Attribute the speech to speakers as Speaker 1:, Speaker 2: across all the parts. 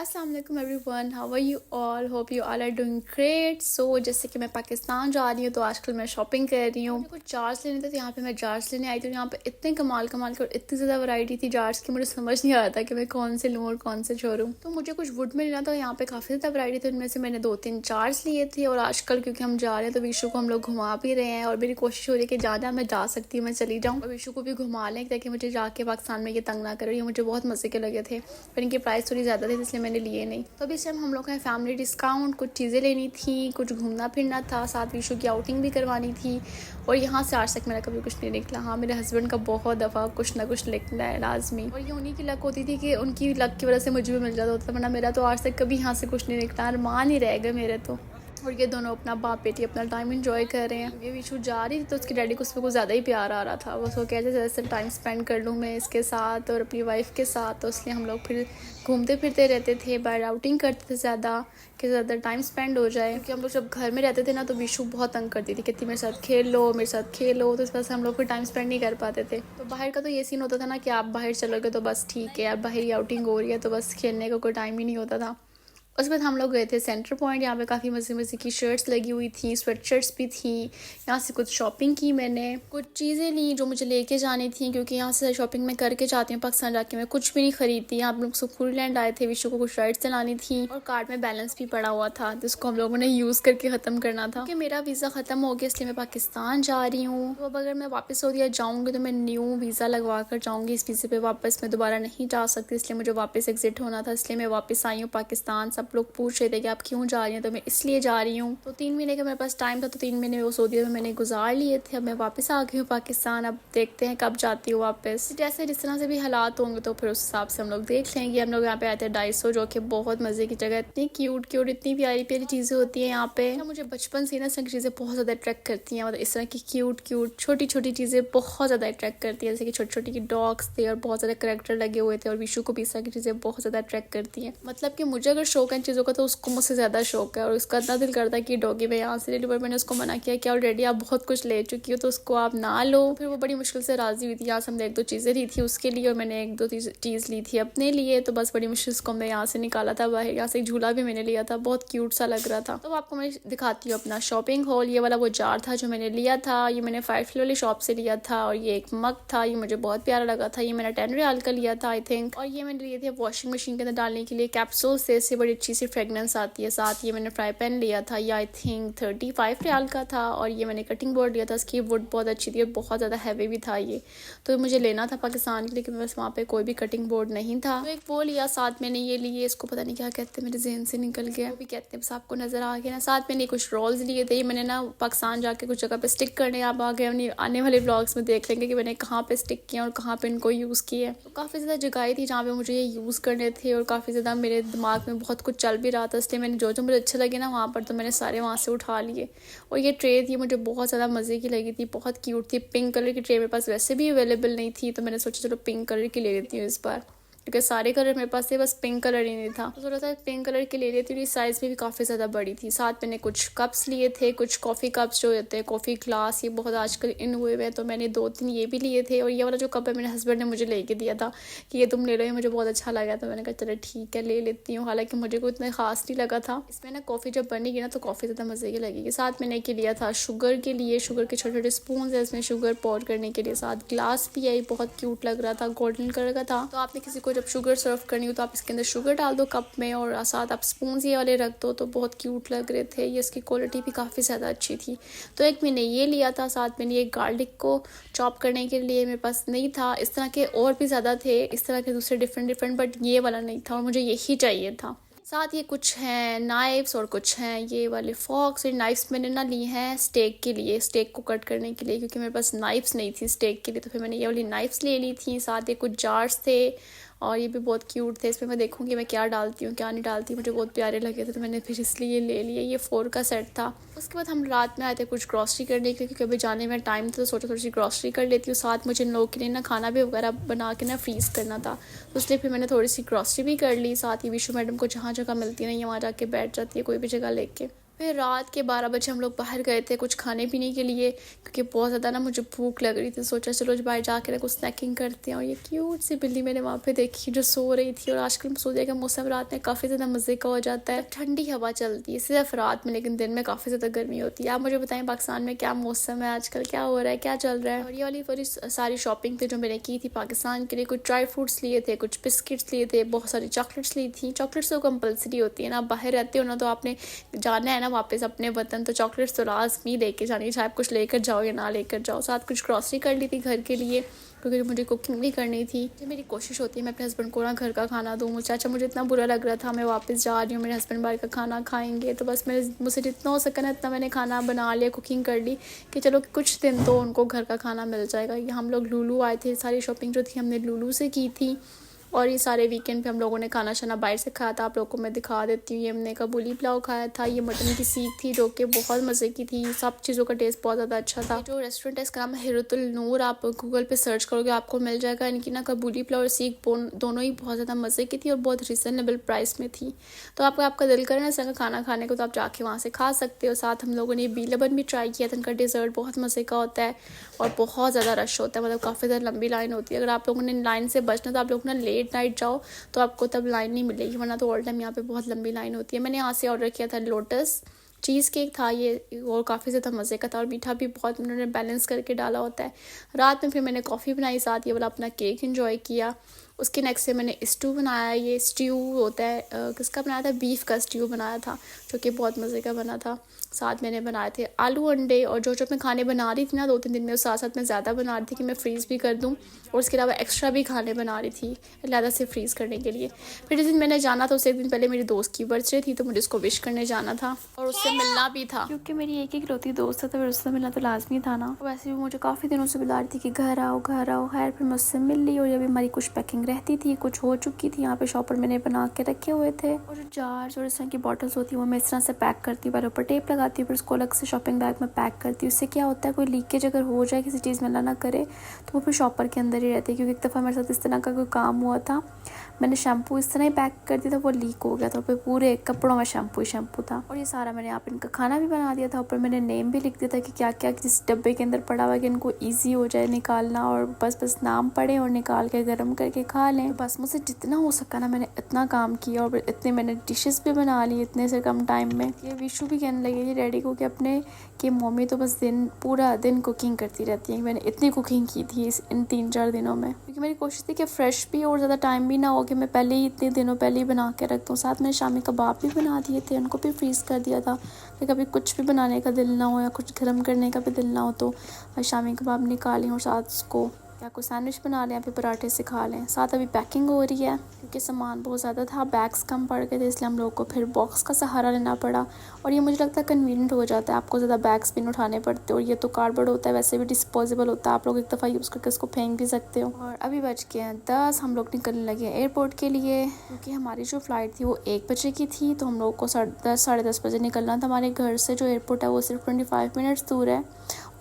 Speaker 1: अस्सलाम वालेकुम everyone, how are you all? Hope you all are doing great. So जैसे कि मैं पाकिस्तान जा रही हूँ तो आजकल मैं शॉपिंग कर रही हूँ। मुझे कुछ जार्स लेने थे तो यहाँ पे मैं जार्स लेने आई थी। यहाँ पे इतने कमाल कमाल के और इतनी ज़्यादा वैरायटी थी जार्स की, मुझे समझ नहीं आ रहा था कि मैं कौन से लूँ और कौन से छोड़ूँ। तो मुझे कुछ वुड में लेना था, यहाँ पे काफ़ी ज़्यादा वैरायटी थी। उनमें से मैंने 2-3 जार्स लिए थे और आजकल क्योंकि हम जा रहे हैं तो विशु को हम लोग घुमा भी रहे हैं और मेरी कोशिश हो रही है कि जाना मैं जा सकती हूँ, मैं चली जाऊँ और विशु को भी घुमा लें ताकि मुझे जाके पाकिस्तान में ये तंग ना करे। ये मुझे बहुत मज़े के लगे थे पर इनके प्राइस थोड़ी ज़्यादा थे इसलिए मैंने लिए नहीं। तो अभी इस टाइम हम लोग का फैमिली डिस्काउंट, कुछ चीज़ें लेनी थी, कुछ घूमना फिरना था, साथ विशु की आउटिंग भी करवानी थी और यहाँ से आज तक मेरा कभी कुछ नहीं निकला। हाँ, मेरे हस्बैंड का बहुत दफ़ा कुछ ना कुछ निकला है लाजमी और ये उन्हीं की लक होती थी कि उनकी लक की वजह से मुझे भी मिल जाता होता, वरना मेरा तो आज तक कभी यहाँ से कुछ नहीं निकला। अरमान ही रह गए मेरे तो। और ये दोनों अपना बाप बेटी अपना टाइम एंजॉय कर रहे हैं। ये विशु जा रही थी तो उसकी डैडी को उस पर कुछ ज़्यादा ही प्यार आ रहा था। वो सो कहते जैसे टाइम स्पेंड कर लूँ मैं इसके साथ और अपनी वाइफ के साथ, तो इसलिए हम लोग फिर घूमते फिरते रहते थे, बाहर आउटिंग करते थे ज़्यादा कि ज़्यादा टाइम स्पेंड हो जाए। क्योंकि हम लोग जब घर में रहते थे ना तो विशु बहुत तंग करती थी, कहती मेरे साथ खेल लो मेरे साथ खेलो, तो इस वजह से हम लोग फिर टाइम स्पेंड नहीं कर पाते थे। तो बाहर का तो ये सीन होता था ना कि आप बाहर चलोगे तो बस ठीक है, अब बाहर ही आउटिंग हो रही है तो बस खेलने का कोई टाइम ही नहीं होता था। उसके बाद हम लोग गए थे सेंटर पॉइंट। यहाँ पे काफ़ी मज़े मज़े की शर्ट्स लगी हुई थी, स्वेट शर्ट्स भी थी। यहाँ से कुछ शॉपिंग की मैंने, कुछ चीज़ें ली जो मुझे लेके जानी थी क्योंकि यहाँ से शॉपिंग मैं करके जाती हूँ। पाकिस्तान जाके मैं कुछ भी नहीं खरीदती। यहाँ हम लोग सुखुर लैंड आए थे, विशु को कुछ राइड्स चलानी थी और कार्ड में बैलेंस भी पड़ा हुआ था जिसको हम लोगों ने यूज़ करके ख़त्म करना था क्योंकि मेरा वीज़ा ख़त्म हो गया इसलिए मैं पाकिस्तान जा रही हूँ। तो अब अगर मैं वापस सऊदीया जाऊँगी तो मैं न्यू वीज़ा लगवा कर जाऊँगी। इस वीज़े पे वापस मैं दोबारा नहीं जा सकती, इसलिए मुझे वापस एग्जिट होना था, इसलिए मैं वापस आई हूँ पाकिस्तान। सब लोग पूछ रहे थे कि आप क्यों जा रही हैं, तो मैं इसलिए जा रही हूँ। तो 3 महीने का मेरे पास टाइम था तो 3 महीने वो सऊदीया में मैंने गुजार लिए थे। अब मैं वापस आ गई हूँ पाकिस्तान। अब देखते हैं कब जाती हूँ वापस। जैसे जिस तरह से भी हालात होंगे तो फिर उस हिसाब से हम लोग देख लेंगे। हम लोग यहाँ पे आए थे डाइसो, जो कि बहुत मज़े की जगह, इतनी क्यूट क्यूट इतनी प्यारी प्यारी चीज़ें होती हैं यहाँ पे। मुझे बचपन से ना इस तरह की चीज़ें बहुत ज़्यादा अट्रैक्ट करती हैं, मतलब इस तरह की क्यूट क्यूट छोटी छोटी चीज़ें बहुत ज़्यादा अट्रैक्ट करती हैं। जैसे कि छोटी छोटी की डॉग्स थे और बहुत ज़्यादा करेक्टर लगे हुए थे और विशु को भी इस तरह की चीज़ें बहुत ज़्यादा अट्रैक्ट करती हैं। मतलब कि मुझे अगर शौक है इन चीज़ों का तो उसको मुझसे ज़्यादा शौक है और उसका इतना दिल करता है कि डॉगी मैं यहाँ से ले लूँ, पर मैंने उसको मना किया कि ऑलरेडी आप बहुत कुछ ले चुकी हो तो उसको आप ना लो। फिर वो बड़ी मुश्किल से राज़ी हुई थी। यहाँ से हमने 1-2 चीज़ें ली थी उसके लिए और मैंने 1-2 चीज़ ली थी अपने लिए, तो बस बड़ी मुश्किल से हमने यहाँ से निकाला था बाहर। यहाँ से एक झूला भी मैंने लिया था, बहुत क्यूट सा लग रहा था। तो आपको मैं दिखाती हूँ अपना शॉपिंग हॉल। ये वाला वो जार था जो मैंने लिया था, ये मैंने 5 वाली शॉप से लिया था और ये एक मग था, ये मुझे बहुत प्यारा लगा था, ये मैंने 10 रियाल का लिया था आई थिंक। और ये मैंने लिए थे वॉशिंग मशीन के अंदर डालने के लिए कैप्सूल से, इससे बड़ी अच्छी सी फ्रेगनेंस आती है। साथ ये मैंने फ्राई पैन लिया था, ये आई थिंक 35 रियाल का था और ये मैंने कटिंग बोर्ड लिया था, इसकी वुड बहुत अच्छी थी और बहुत ज़्यादा हैवी भी था ये, तो मुझे लेना था पाकिस्तान के लिए लेकिन बस वहाँ पे कोई भी कटिंग बोर्ड नहीं था। तो एक वो लिया, साथ मैंने ये लिए, इसको पता नहीं क्या कहते हैं, मेरे जहन से निकल गया, वो भी कहते हैं, बस आपको नज़र आ गया ना। साथ मैंने कुछ रोल्स लिए थे, ये मैंने ना पाकिस्तान जाके कुछ जगह पे स्टिक करने, आप आगे आने वाले ब्लॉग्स में देख लेंगे कि मैंने कहाँ पे स्टिक किया और कहाँ पे इनको यूज़ किया। तो काफ़ी ज़्यादा जगह थी जहाँ पे मुझे ये यूज़ करने थे और काफ़ी ज़्यादा मेरे दिमाग में बहुत कुछ चल भी रहा था, इसलिए मैंने जो मुझे अच्छे लगे ना वहाँ पर तो मैंने सारे वहाँ से उठा लिए। और ये ट्रे थी, मुझे बहुत ज़्यादा मज़े की लगी थी, बहुत क्यूट थी। पिंक कलर की ट्रे मेरे पास वैसे भी अवेलेबल नहीं थी तो मैंने सोचा चलो पिंक कलर की ले लेती हूँ इस बार, क्योंकि सारे कलर मेरे पास थे, बस पिंक कलर ही नहीं था तो थोड़ा सा पिंक कलर की ले लेती थी। साइज़ में भी काफ़ी ज़्यादा बड़ी थी। साथ मैंने कुछ कप्स लिए थे, कुछ कॉफ़ी कप्स जो होते हैं कॉफ़ी ग्लास, ये बहुत आजकल इन हुए हुए हैं तो मैंने 2-3 ये भी लिए थे। और ये वाला जो कप है मेरे हस्बैंड ने मुझे लेके दिया था कि ये तुम ले लो, ये मुझे बहुत अच्छा लगा तो मैंने कहा चलो ठीक है ले लेती हूँ। हालांकि मुझे कोई इतना खास नहीं लगा था। इसमें ना कॉफ़ी जब बनेगी ना तो काफ़ी ज़्यादा मज़े की लगेगी। साथ मैंने के लिया था शुगर के लिए, शुगर के छोटे छोटे स्पून है इसमें शुगर पोर करने के लिए। साथ ग्लास भी है, बहुत क्यूट लग रहा था, गोल्डन कलर का था। तो आपने किसी को जब शुगर सर्व करनी हो तो आप इसके अंदर शुगर डाल दो कप में और साथ आप स्पून ये वाले रख दो, तो बहुत क्यूट लग रहे थे। ये इसकी क्वालिटी भी काफ़ी ज़्यादा अच्छी थी। तो एक मैंने ये लिया था। साथ मैंने ये गार्लिक को चॉप करने के लिए मेरे पास नहीं था, इस तरह के और भी ज़्यादा थे इस तरह के दूसरे डिफरेंट, बट ये वाला नहीं था और मुझे यही चाहिए था। साथ ये कुछ हैं नाइफ्स और कुछ हैं ये वाले फॉक्स। और नाइफ्स मैंने ना ली हैं स्टेक के लिए, स्टेक को कट करने के लिए, क्योंकि मेरे पास नाइफ्स नहीं थी स्टेक के लिए, तो फिर मैंने ये वाली नाइफ्स ले ली थी। साथ ये कुछ जार्स थे और ये भी बहुत क्यूट थे। इसमें मैं देखूंगी मैं क्या डालती हूँ क्या नहीं डालती, मुझे बहुत प्यारे लगे थे तो मैंने फिर इसलिए ले लिए। ये 4 का सेट था। उसके बाद हम रात में आए थे कुछ ग्रॉसरी करने के लिए, क्योंकि अभी जाने में टाइम था तो सोचा थोड़ी सी ग्रॉसरी कर लेती हूँ। साथ मुझे इन लोगों के लिए ना खाना भी वगैरह बना के ना फ्रीज़ करना था, तो इसलिए फिर मैंने थोड़ी सी ग्रॉसरी भी कर ली। साथ ही विशु मैडम को जहाँ जगह मिलती है ना ये वहाँ जाके बैठ जाती है कोई भी जगह लेके। फिर रात के 12 बजे हम लोग बाहर गए थे कुछ खाने पीने के लिए, क्योंकि बहुत ज़्यादा ना मुझे भूख लग रही थी। सोचा चलो बाहर जाके ना कुछ स्नैकिंग करते हैं। और ये क्यूट सी बिल्ली मैंने वहाँ पे देखी जो सो रही थी। और आजकल सूर्य का मौसम रात में काफ़ी ज़्यादा मज़े का हो जाता है, ठंडी हवा चलती है सिर्फ रात में, लेकिन दिन में काफ़ी ज़्यादा गर्मी होती है। आप मुझे बताएं पाकिस्तान में क्या मौसम है आजकल, क्या हो रहा है, क्या चल रहा है। और ये वाली पूरी सारी शॉपिंग थी जो मैंने की थी पाकिस्तान के लिए। कुछ ड्राई फ्रूट्स लिए थे, कुछ बिस्किट्स लिए थे, बहुत सारी चॉकलेट्स ली थी। चॉकलेट्स तो कंपलसरी होती है ना, बाहर रहते हो ना तो आपने जाना है ना वापस अपने वतन, तो चॉकलेट्स तो लाजमी लेके जानी, चाहे आप कुछ लेकर जाओ या ना लेकर जाओ। साथ कुछ ग्रॉसरी कर ली थी घर के लिए, क्योंकि मुझे कुकिंग भी करनी थी। तो मेरी कोशिश होती है मैं अपने हस्बैंड को ना घर का खाना दूँ। मुझे अच्छा मुझे इतना बुरा लग रहा था, मैं वापस जा रही हूँ, मेरे हस्बैंड बाहर का खाना खाएंगे, तो बस मेरे मुझसे जितना हो सका ना इतना मैंने खाना बना लिया, कुकिंग कर ली कि चलो कुछ दिन तो उनको घर का खाना मिल जाएगा। ये हम लोग लुलु आए थे, सारी शॉपिंग जो थी हमने लुलु से की थी। और ये सारे वीकेंड पे हम लोगों ने खाना शाना बाहर से खाया था। आप लोगों को मैं दिखा देती हूँ। ये हमने काबुली पुलाव खाया था, ये मटन की सीख थी जो कि बहुत मज़े की थी। सब चीज़ों का टेस्ट बहुत ज़्यादा अच्छा था। जो रेस्टोरेंट है इसका नाम है हिरतुल नूर, आप गूगल पे सर्च करोगे आपको मिल जाएगा। इनकी ना काबुली पुलाव और सीख दोनों ही बहुत ज़्यादा मज़े की थी और बहुत रिजनेबल प्राइस में थी। तो आपका दिल करे ना इस तरह का खाना खाने को तो आप जाके वहाँ से खा सकते हो। साथ हम लोगों ने बी लेबन भी ट्राई किया था, इनका डेजर्ट बहुत मज़े का होता है और बहुत ज़्यादा रश होता है, मतलब काफ़ी ज़्यादा लंबी लाइन होती है। अगर आप लोगों ने लाइन से बचना तो आप लोग ना लेट नाइट जाओ तो आपको तब लाइन नहीं मिलेगी, वरना तो ऑल टाइम यहाँ पे बहुत लंबी लाइन होती है। मैंने यहाँ से ऑर्डर किया था लोटस चीज़ केक था ये, और काफ़ी ज़्यादा मज़े का था और मीठा भी बहुत उन्होंने बैलेंस करके डाला होता है। रात में फिर मैंने कॉफ़ी बनाई, साथ ये वाला अपना केक एंजॉय किया। उसके नेक्स्ट से मैंने स्टू बनाया, ये स्ट्यू होता है किसका बनाया था, बीफ का स्ट्यू बनाया था जो कि बहुत मज़े का बना था। साथ मैंने बनाए थे आलू अंडे, और जो मैं खाने बना रही थी ना 2-3 दिन में, उस साथ साथ मैं ज़्यादा बना रही थी कि मैं फ्रीज़ भी कर दूँ, और उसके अलावा एक्स्ट्रा भी खाने बना रही थी अलहदा से फ्रीज़ करने के लिए। फिर जिस दिन मैंने जाना था उससे एक दिन पहले मेरी दोस्त की बर्थडे थी, तो मुझे उसको विश करने जाना था और उससे मिलना भी था, क्योंकि मेरी एक ही इकलौती दोस्त था तो फिर उससे मिलना तो लाजमी था ना। वैसे भी मुझे काफ़ी दिनों से बुला रही थी कि घर आओ घर आओ। खैर फिर मैं उससे मिल ली, और जब हमारी कुछ पैकिंग रहती थी, कुछ हो चुकी थी। यहाँ पे शॉपर मैंने बना के रखे हुए थे, और जो जार्स और इस तरह की बॉटल्स होती है वो मैं इस तरह से पैक करती हूँ, ऊपर टेप लगाती हूँ, फिर उसको अलग से शॉपिंग बैग में पैक करती हूँ। इससे क्या होता है कोई लीकेज अगर हो जाए किसी चीज़ में अल्लाह ना करे तो वो फिर शॉपर के अंदर ही रहती है। क्योंकि एक दफ़ा मेरे साथ इस तरह का कोई काम हुआ था, मैंने शैम्पू इस तरह ही पैक कर दिया था, वो लीक हो गया था, फिर पूरे कपड़ों में शैम्पू ही शैम्पू था। और ये सारा मैंने यहाँ पे इनका खाना भी बना दिया था, ऊपर मैंने नेम भी लिख दिया था कि क्या क्या किस डब्बे के अंदर पड़ा हुआ है कि इनको ईजी हो जाए निकालना, और बस नाम पढ़े और निकाल के गर्म करके खा लें। तो बस मुझसे जितना हो सका ना मैंने इतना काम किया, और इतने मैंने डिशेस भी बना ली इतने से कम टाइम में। ये विशु भी कहने लगे ये डैडी को कि अपने कि मम्मी तो बस पूरा दिन कुकिंग करती रहती है। मैंने इतनी कुकिंग की थी इन 3-4 दिनों में, क्योंकि मेरी कोशिश थी कि फ्रेश भी और ज़्यादा टाइम भी ना हो कि मैं पहले ही इतने दिनों पहले ही बना के रख दूँ। साथ में शामी कबाब भी बना दिए थे, उनको भी फ्रीज़ कर दिया था कि कभी कुछ भी बनाने का दिल ना हो या कुछ गर्म करने का भी दिल ना हो तो शामी कबाब निकालें और साथ उसको या कोई सैंडविच बना लें या फिर पराठे से खा लें। साथ अभी पैकिंग हो रही है क्योंकि सामान बहुत ज़्यादा था, बैग्स कम पड़ गए थे, इसलिए हम लोग को फिर बॉक्स का सहारा लेना पड़ा। और ये मुझे लगता है कन्वीनियंट हो जाता है, आपको ज़्यादा बैग्स भी नहीं उठाने पड़ते, और ये तो कार्डबोर्ड होता है वैसे भी डिस्पोजेबल होता है, आप लोग एक दफ़ा यूज़ करके इसको फेंक भी सकते हो। और अभी बज के हैं 10, हम लोग निकलने लगे एयरपोर्ट के लिए, क्योंकि हमारी जो फ़्लाइट थी वो 1 बजे की थी, तो हम लोग को 10:30 साढ़े 10 बजे निकलना था हमारे घर से। जो एयरपोर्ट है वो सिर्फ 25 मिनट्स दूर है।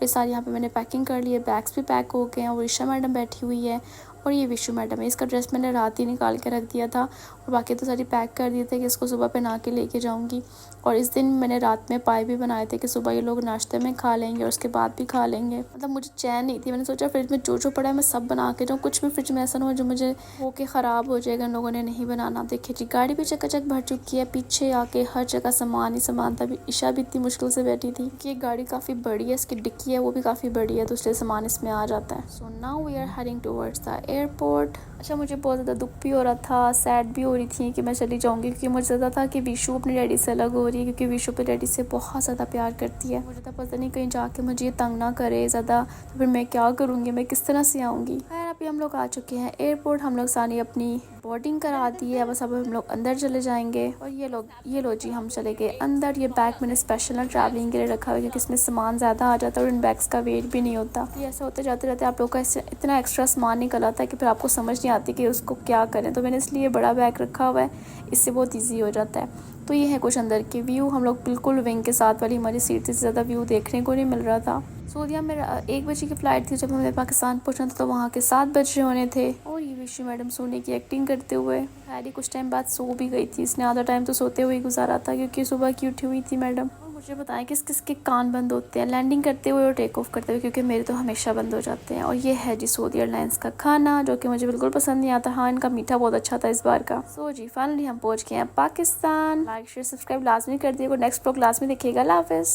Speaker 1: ये सारी यहाँ पे मैंने पैकिंग कर ली है, बैग्स भी पैक हो गए हैं, और ईशा मैडम बैठी हुई है और ये विशु मैडम है। इसका ड्रेस मैंने रात ही निकाल के रख दिया था और बाकी तो सारी पैक कर दिए थे कि इसको सुबह पहना के लेके जाऊंगी। और इस दिन मैंने रात में पाए भी बनाए थे कि सुबह ये लोग नाश्ते में खा लेंगे और उसके बाद भी खा लेंगे। मतलब मुझे चैन नहीं थी, मैंने सोचा फ्रिज में जो पड़ा है मैं सब बना के जाऊँ, कुछ भी फ्रिज में ऐसा ना हो जो मुझे हो के ख़राब हो जाएगा, इन लोगों ने नहीं बनाना। देखिए जी गाड़ी भी चकाचक भर चुकी है, पीछे आके हर जगह सामान ही सामान था। ईशा भी इतनी मुश्किल से बैठी थी कि गाड़ी काफ़ी बड़ी है, इसकी डिक्की है वो भी काफ़ी बड़ी है, तो इसलिए सामान इसमें आ जाता है। So now we are heading towards the airport. अच्छा मुझे बहुत ज़्यादा दुख भी हो रहा था, सैड भी हो रही थी कि मैं चली जाऊंगी, क्योंकि मुझे ज़्यादा था कि विशु अपने डैडी से अलग हो रही है, क्योंकि विशु अपने डैडी से बहुत ज़्यादा प्यार करती है। मुझे तो पता नहीं कहीं जाके मुझे ये तंग ना करे ज़्यादा, तो फिर मैं क्या करूँगी, मैं किस तरह से आऊँगी। खैर अभी हम लोग आ चुके हैं एयरपोर्ट, हम लोग सारी अपनी बोर्डिंग करा दी है, बस अब हम लोग अंदर चले जाएंगे। और ये लो जी हम चले गए अंदर। ये बैग मैंने स्पेशल ना ट्रैवलिंग के लिए रखा हुआ है, क्योंकि इसमें सामान ज़्यादा आ जाता है और इन बैग्स का वेट भी नहीं होता। ये ऐसा होते जाते रहते आप लोग का इतना एक्स्ट्रा सामान निकल आता है कि फिर आपको समझ नहीं आती कि उसको क्या करें, तो मैंने इसलिए बड़ा बैग रखा हुआ है, इससे बहुत ईजी हो जाता है। तो ये है कुछ अंदर के व्यू। हम लोग बिल्कुल विंग के साथ वाली हमारी सीट से ज़्यादा व्यू देखने को नहीं मिल रहा था। सऊदीया में 1 बजे की फ़्लाइट थी, जब हमने पाकिस्तान पहुंचना था तो वहाँ के 7 बज रहे होने थे। और ये विशु मैडम सोने की एक्टिंग करते हुए खैर कुछ टाइम बाद सो भी गई थी, इसने आधा टाइम तो सोते हुए गुजारा था, क्योंकि सुबह की उठी हुई थी मैडम। मुझे बताएं किस किस के कान बंद होते हैं लैंडिंग करते हुए और टेक ऑफ करते हुए, क्योंकि मेरे तो हमेशा बंद हो जाते हैं। और ये है जी सऊदी एयरलाइंस का खाना, जो कि मुझे बिल्कुल पसंद नहीं आता। हाँ, इनका मीठा बहुत अच्छा था इस बार का। सो जी फाइनली हम पहुंच गए हैं पाकिस्तान। लाइक शेयर सब्सक्राइब लाजमी कर दिएगा। नेक्स्ट ब्लॉग लाजमी देखिएगा। अल्लाह हाफिज़।